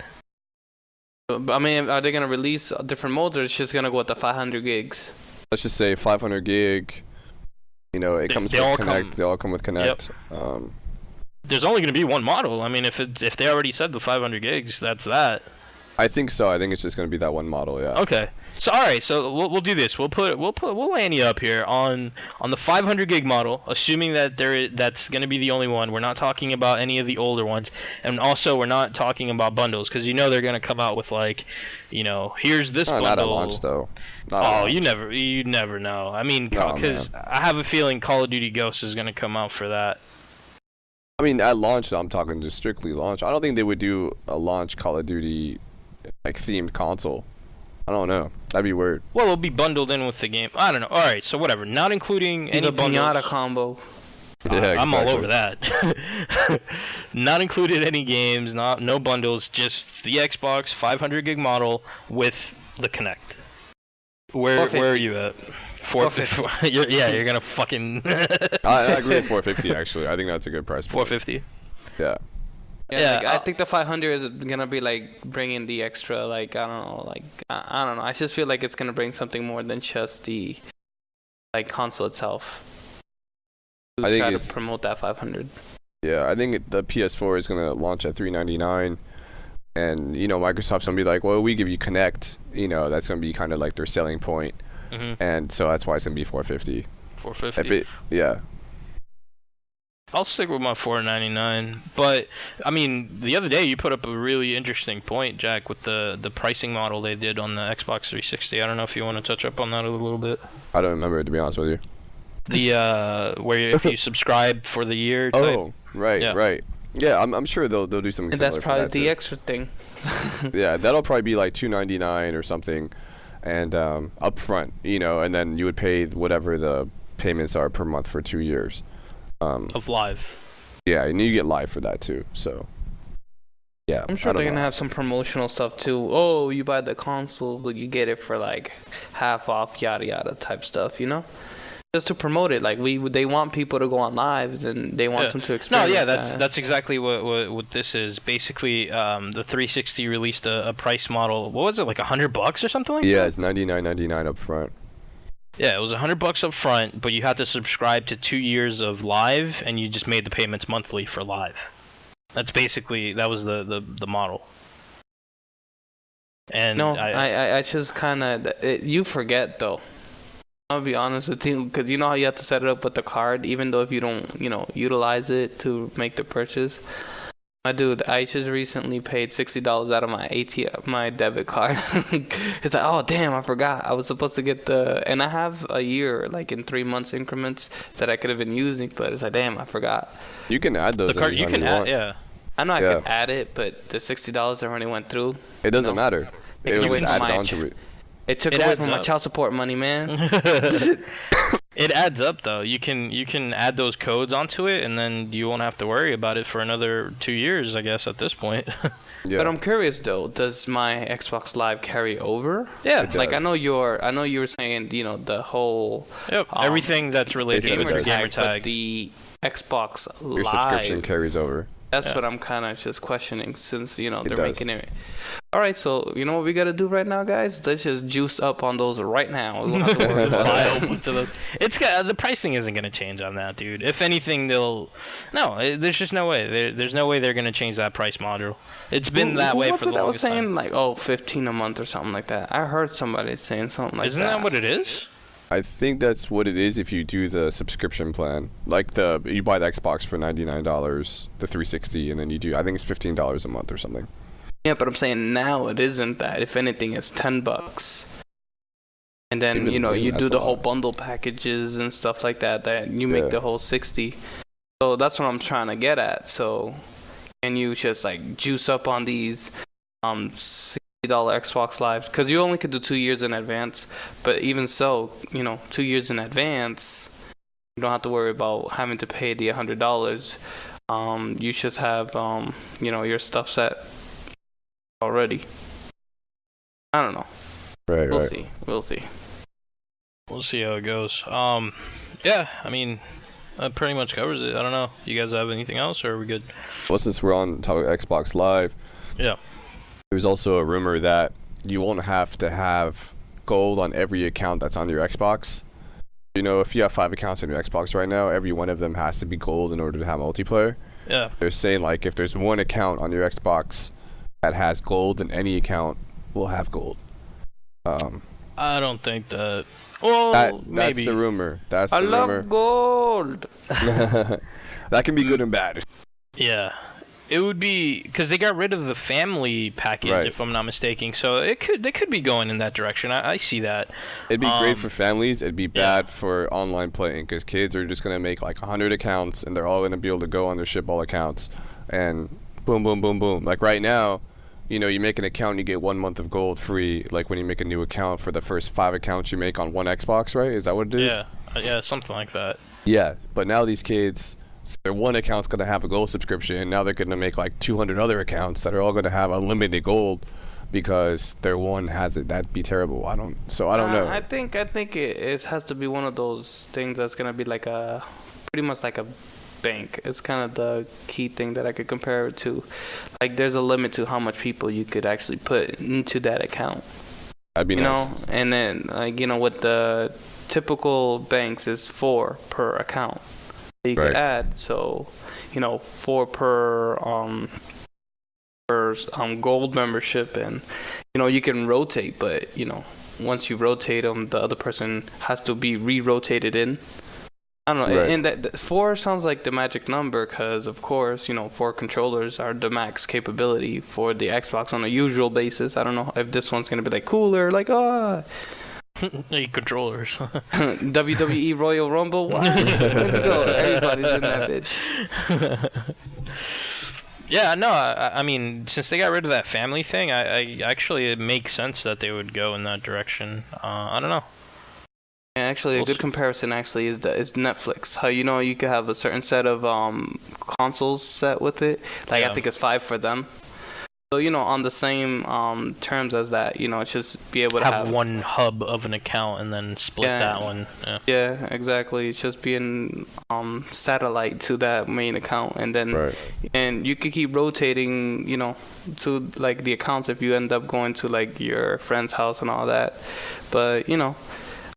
I mean, are they gonna release different modes, or it's just gonna go with the 500 gigs? Let's just say 500 gig. It comes with Connect. They all come with Connect. Yep. There's only gonna be one model. I mean, if they already said the 500 gigs, that's that. I think so. I think it's just gonna be that one model. Yeah. Okay. So all right. So we'll do this. We'll land you up here on the 500 gig model, assuming that that's gonna be the only one. We're not talking about any of the older ones, and also we're not talking about bundles, because they're gonna come out with here's this bundle. Not at launch though. You never know. I mean, because I have a feeling Call of Duty Ghosts is gonna come out for that. I mean, at launch, I'm talking just strictly launch. I don't think they would do a launch Call of Duty themed console. I don't know. That'd be weird. Well, it'll be bundled in with the game. I don't know. All right, so whatever. Not including any bundles. Pinata combo. Yeah, I'm all exactly. over that. Not included any games, no bundles, just the Xbox 500 gig model with the Kinect. Where are you at? 450. You're gonna fucking. I agree with 450 actually. I think that's a good price point. 450. Yeah. Yeah, like, I think the 500 is gonna be like bringing the extra, like I don't know, like I don't know. I just feel like it's gonna bring something more than just the like console itself. I think try it's, to promote that 500. Yeah, I think the PS4 is gonna launch at $399, and Microsoft's gonna be like, well, we give you Kinect. That's gonna be kind of like their selling point, and so that's why it's gonna be 450. 450. Yeah. I'll stick with my $499, but I mean, the other day you put up a really interesting point, Jack, with the pricing model they did on the Xbox 360. I don't know if you want to touch up on that a little bit. I don't remember, to be honest with you. The where if you subscribe for the year. Type. Oh, right. Yeah, I'm sure they'll do something And similar. that's probably for that the too. extra thing. Yeah, that'll probably be like $299 or something, and upfront, and then you would pay whatever the payments are per month for 2 years. Of live. Yeah, and you get live for that too. So. Yeah. I'm sure they're gonna have some promotional stuff too. Oh, you buy the console, but you get it for like half off, yada yada type stuff. Just to promote it. Like they want people to go on lives and they want them to experience. No, yeah, that's exactly what this is. Basically, the 360 released a price model. What was it, like $100 or something like that? Yeah, it's $99.99 up front. Yeah, it was $100 up front, but you had to subscribe to 2 years of live, and you just made the payments monthly for live. That was the model. And no, I just kind of you forget though. I'll be honest with you, because you know how you have to set it up with the card, even though if you don't utilize it to make the purchase. My dude, I just recently paid $60 out of my ATM, my debit card. It's like, oh damn, I forgot. I was supposed to get and I have a year, like in 3 months increments that I could have been using, but it's like, damn, I forgot. You can add those. The card you can add, yeah. I know I can add it, but the $60 already went through. It doesn't matter. It was just added onto it. It took away from my child support money, man. It adds up though. You can add those codes onto it, and then you won't have to worry about it for another 2 years, I guess, at this point. Yeah. But I'm curious though, does my Xbox Live carry over? Yeah. Like I know you were saying, the whole everything that's related to gamer tag. But the Xbox Live, your subscription carries over. That's what I'm kind of just questioning, since they're does. making it. All right, so you know what we gotta do right now, guys? Let's just juice up on those right now. We won't have to worry about that. It's the pricing isn't gonna change on that, dude. If anything, there's just no way. There's no way they're gonna change that price module. It's been that way for the longest time. What's that was saying, like, $15 a month or something like that? I heard somebody saying something like that. Isn't that what it is? I think that's what it is if you do the subscription plan. Like you buy the Xbox for $99, the 360, and then I think it's $15 a month or something. Yeah, but I'm saying now it isn't that. If anything, it's $10. And then, you do the whole bundle packages and stuff like that, that you make the whole 60. So that's what I'm trying to get at. So can you just like juice up on these $60 Xbox Lives? Because you only could do 2 years in advance. But even so, 2 years in advance, you don't have to worry about having to pay the $100. You just have, your stuff set already. I don't know. Right. We'll see. We'll see how it goes. Yeah, I mean, that pretty much covers it. I don't know. You guys have anything else, or are we good? Well, since we're on top of Xbox Live, there's also a rumor that you won't have to have gold on every account that's on your Xbox. If you have 5 accounts on your Xbox right now, every one of them has to be gold in order to have multiplayer. Yeah. They're saying, like, if there's one account on your Xbox that has gold, then any account will have gold. I don't think that. Well, that's maybe. the rumor. That's I the rumor. love gold. That can be good and bad. Yeah. It would be because they got rid of the family package, if I'm not mistaken. So they could be going in that direction. I see that. It'd be great for families. It'd be bad for online playing because kids are just gonna make like 100 accounts and they're all gonna be able to go on their shitball accounts and boom, boom, boom, boom. Like right now, you make an account and you get 1 month of gold free. Like when you make a new account for the first 5 accounts you make on one Xbox, right? Is that what it is? Yeah. Yeah, something like that. Yeah, but now these kids, their one account's gonna have a gold subscription, and now they're gonna make like 200 other accounts that are all gonna have unlimited gold because their one has it. That'd be terrible. I don't know. I think it has to be one of those things that's gonna be like pretty much like a bank. It's kind of the key thing that I could compare it to. Like, there's a limit to how much people you could actually put into that account. That'd be nice. And then, like, with the typical banks is 4 per account that you could add. So, 4 per gold membership, and you can rotate, but once you rotate them, the other person has to be re-rotated in. I don't know, and that 4 sounds like the magic number because, of course, 4 controllers are the max capability for the Xbox on a usual basis. I don't know if this one's gonna be like cooler, like 8 controllers. WWE Royal Rumble. What? Let's go. Everybody's in that bitch. Yeah, no, I mean, since they got rid of that family thing, I actually, it makes sense that they would go in that direction. I don't know. And actually, a good comparison actually is Netflix. How you could have a certain set of consoles set with it. Like, I think it's 5 for them. So on the same terms as that, it's just be able to have one hub of an account and then split that one. Yeah, exactly. It's just being satellite to that main account, and then and you could keep rotating, to like the accounts if you end up going to like your friend's house and all that. But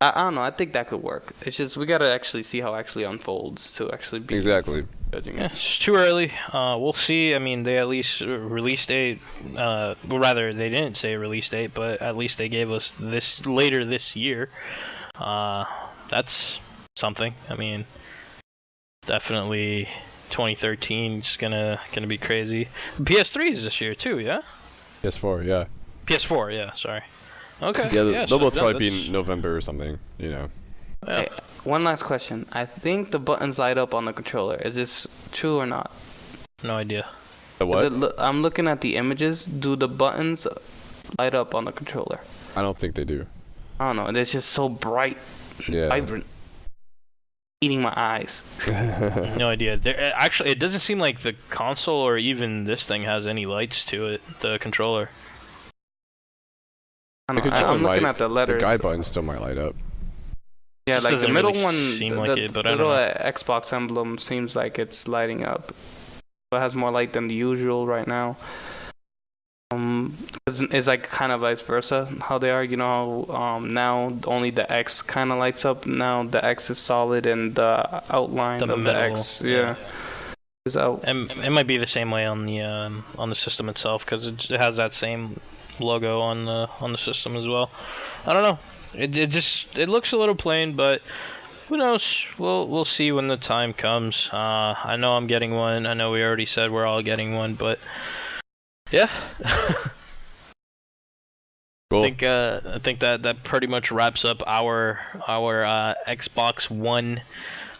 I don't know. I think that could work. It's just we gotta actually see how it actually unfolds to actually be exactly. Judging it. Yeah, it's too early. We'll see. I mean, they at least release date. Well, rather, they didn't say a release date, but at least they gave us this later this year. That's something. I mean, definitely 2013 is gonna be crazy. PS3 is this year too, yeah. PS4, yeah. PS4, yeah. Sorry. Okay. Yeah, they'll both probably be in November or something, Yeah. Hey, one last question. I think the buttons light up on the controller. Is this true or not? No idea. The what? I'm looking at the images. Do the buttons light up on the controller? I don't think they do. I don't know. It's just so bright, vibrant, eating my eyes. No idea. Actually, it doesn't seem like the console or even this thing has any lights to it. The controller. I'm looking at the letters. The guide button still might light up. Yeah, like the middle one, the little Xbox emblem seems like it's lighting up. It has more light than the usual right now. It's like kind of vice versa how they are. Now only the X kind of lights up. Now the X is solid and the outline of the X, is out. And it might be the same way on the system itself because it has that same logo on the system as well. I don't know. It looks a little plain, but who knows? We'll see when the time comes. I know I'm getting one. I know we already said we're all getting one, but yeah. Cool. I think that pretty much wraps up our Xbox One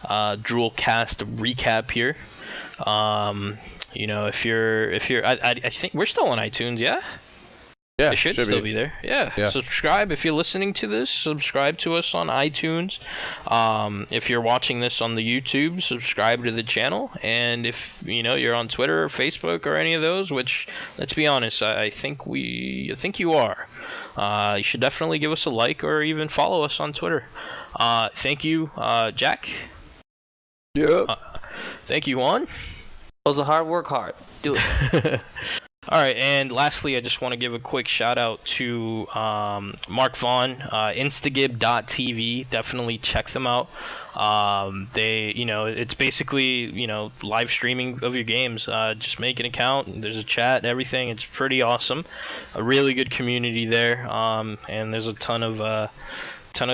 DRULcast recap here. If you're I think we're still on iTunes, yeah. Yeah, it should still be there. Yeah. Subscribe if you're listening to this. Subscribe to us on iTunes. If you're watching this on the YouTube, subscribe to the channel. And if you're on Twitter or Facebook or any of those, which let's be honest, I think you are. You should definitely give us a like or even follow us on Twitter. Thank you, Jack. Yeah. Thank you, Juan. Those are hard. Work hard. Do it. Alright, and lastly, I just want to give a quick shout out to Mark Vaughn, Instagib.tv. Definitely check them out. It's basically, live streaming of your games. Just make an account, there's a chat and everything. It's pretty awesome. A really good community there. And there's a ton of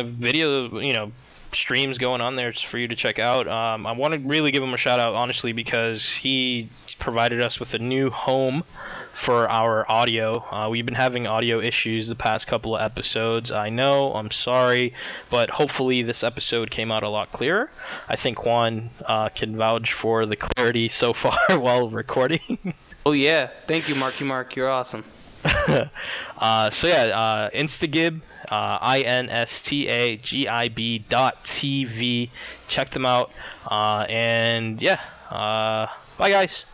video, streams going on there for you to check out. I want to really give him a shout out, honestly, because he provided us with a new home for our audio. We've been having audio issues the past couple of episodes. I know, I'm sorry, but hopefully this episode came out a lot clearer. I think Juan can vouch for the clarity so far while recording. Oh yeah, thank you, Marky Mark. You're awesome. So yeah, Instagib, INSTAGIB.TV. Check them out. And yeah, bye guys.